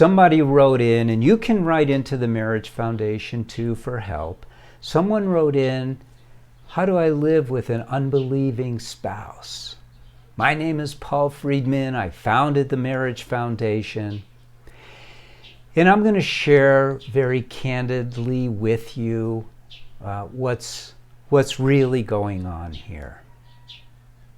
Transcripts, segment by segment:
somebody wrote in, and you can write into the Marriage Foundation too for help. Someone wrote in, how do I live with an unbelieving spouse? My name is Paul Friedman. I founded the Marriage Foundation. And I'm going to share very candidly with you what's really going on here.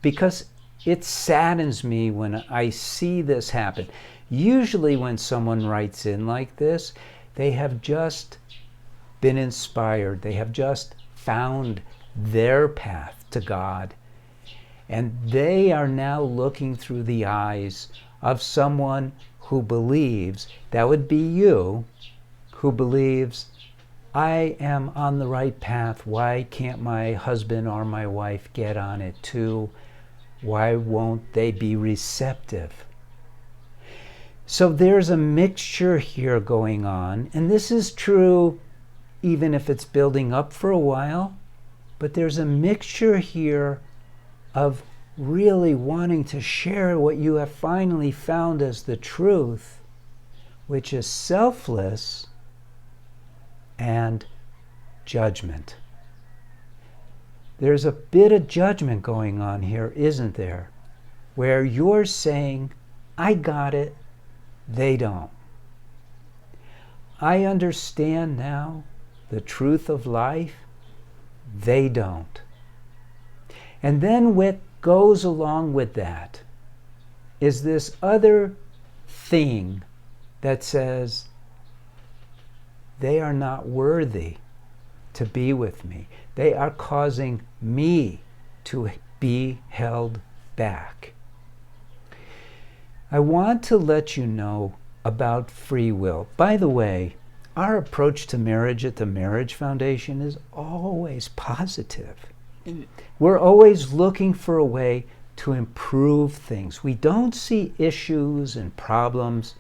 Because it saddens me when I see this happen. Usually when someone writes in like this, they have just been inspired. They have just found their path to God. And they are now looking through the eyes of someone who believes, that would be you, who believes, I am on the right path. Why can't my husband or my wife get on it too? Why won't they be receptive? So there's a mixture here going on, and this is true even if it's building up for a while, but there's a mixture here of really wanting to share what you have finally found as the truth, which is selfless and judgment. There's a bit of judgment going on here, isn't there? Where you're saying, I got it, they don't. I understand now the truth of life, they don't. And then what goes along with that is this other thing that says, they are not worthy to be with me. They are causing me to be held back. I want to let you know about free will. By the way, our approach to marriage at the Marriage Foundation is always positive. We're always looking for a way to improve things. We don't see issues and problems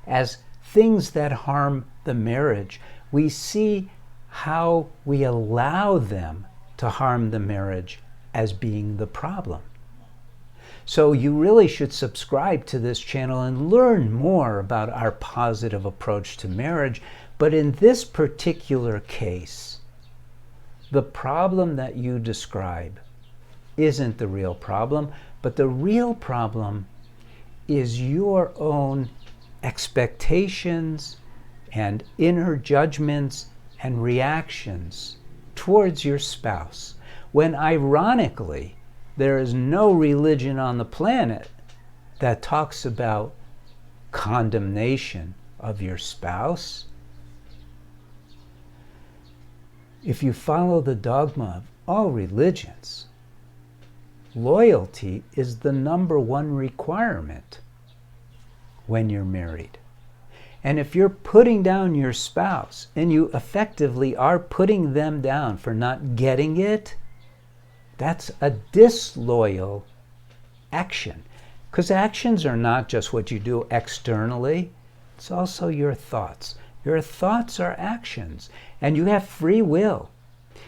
as things that harm the marriage. We see how we allow them to harm the marriage as being the problem. So you really should subscribe to this channel and learn more about our positive approach to marriage. But in this particular case, the problem that you describe isn't the real problem, but the real problem is your own expectations and inner judgments and reactions towards your spouse, when ironically, there is no religion on the planet that talks about condemnation of your spouse. If you follow the dogma of all religions, loyalty is the number one requirement when you're married. And if you're putting down your spouse, and you effectively are putting them down for not getting it, that's a disloyal action. Because actions are not just what you do externally, it's also your thoughts. Your thoughts are actions, and you have free will.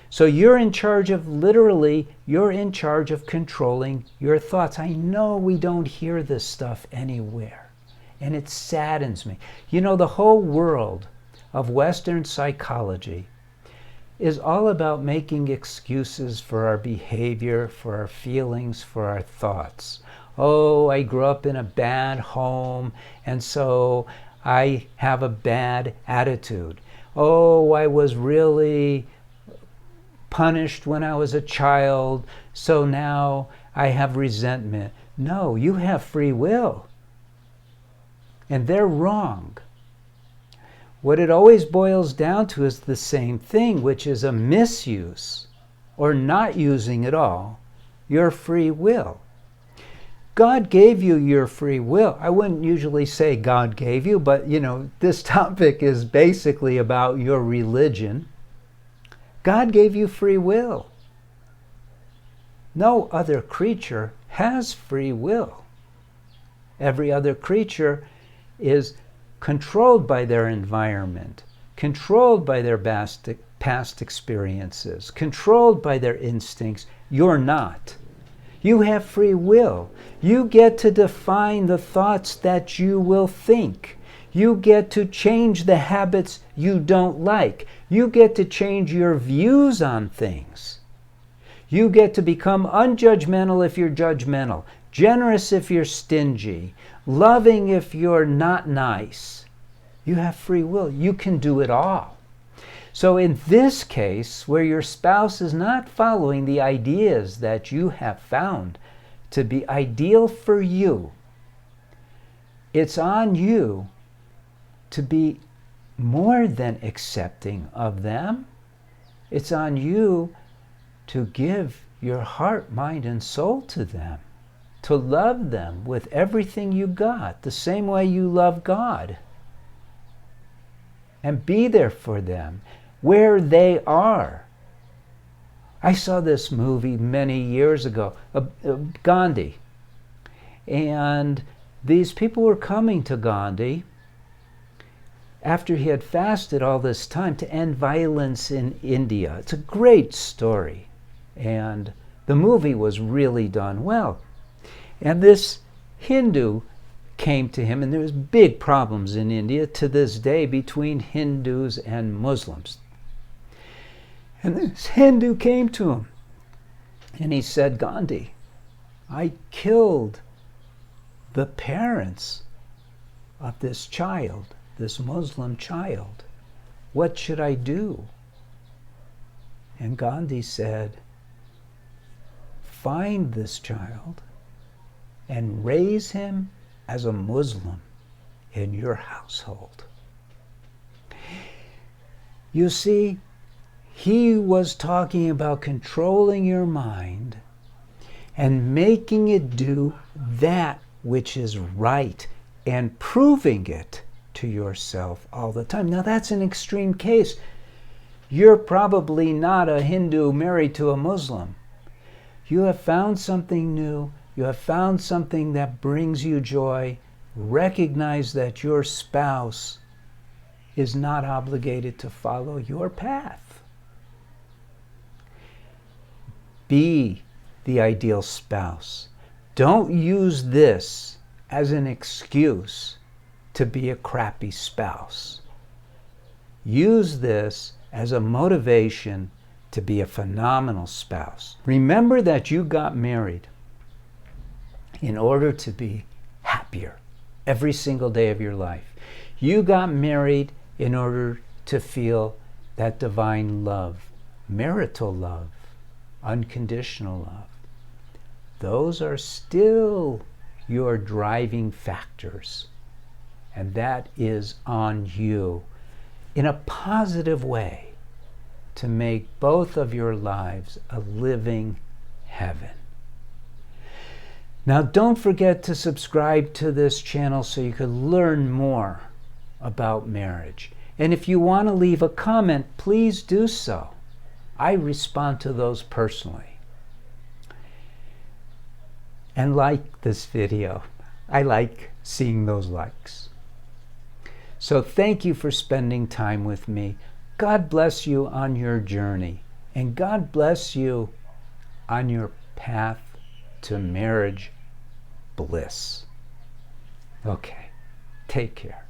So you're in charge of, literally, you're in charge of controlling your thoughts. I know we don't hear this stuff anywhere, and it saddens me. You know, the whole world of Western psychology is all about making excuses for our behavior, for our feelings, for our thoughts. Oh, I grew up in a bad home, and so I have a bad attitude. Oh, I was really punished when I was a child, so now I have resentment. No, you have free will. And they're wrong. What it always boils down to is the same thing, which is a misuse, or not using at all, your free will. God gave you your free will. I wouldn't usually say God gave you, but you know, this topic is basically about your religion. God gave you free will. No other creature has free will. Every other creature is controlled by their environment, controlled by their past experiences, controlled by their instincts. You're not. You have free will. You get to define the thoughts that you will think. You get to change the habits you don't like. You get to change your views on things. You get to become unjudgmental if you're judgmental, generous if you're stingy, loving if you're not nice. You have free will. You can do it all. So in this case, where your spouse is not following the ideas that you have found to be ideal for you, it's on you to be more than accepting of them. It's on you to give your heart, mind, and soul to them, to love them with everything you got, the same way you love God, and be there for them where they are. I saw this movie many years ago, Gandhi, and these people were coming to Gandhi after he had fasted all this time to end violence in India. It's a great story, and the movie was really done well. And this Hindu came to him, and there was big problems in India to this day between Hindus and Muslims. And this Hindu came to him, and he said, Gandhi, I killed the parents of this child, this Muslim child. What should I do? And Gandhi said, find this child and raise him as a Muslim in your household. You see, he was talking about controlling your mind and making it do that which is right and proving it to yourself all the time. Now that's an extreme case. You're probably not a Hindu married to a Muslim. You have found something new. You have found something that brings you joy. Recognize that your spouse is not obligated to follow your path. Be the ideal spouse. Don't use this as an excuse to be a crappy spouse. Use this as a motivation to be a phenomenal spouse. Remember that you got married in order to be happier every single day of your life. You got married in order to feel that divine love, marital love, unconditional love. Those are still your driving factors. And that is on you in a positive way to make both of your lives a living heaven. Now, don't forget to subscribe to this channel so you can learn more about marriage. And if you want to leave a comment, please do so. I respond to those personally. And like this video. I like seeing those likes. So thank you for spending time with me. God bless you on your journey. And God bless you on your path to marriage bliss. Okay, take care.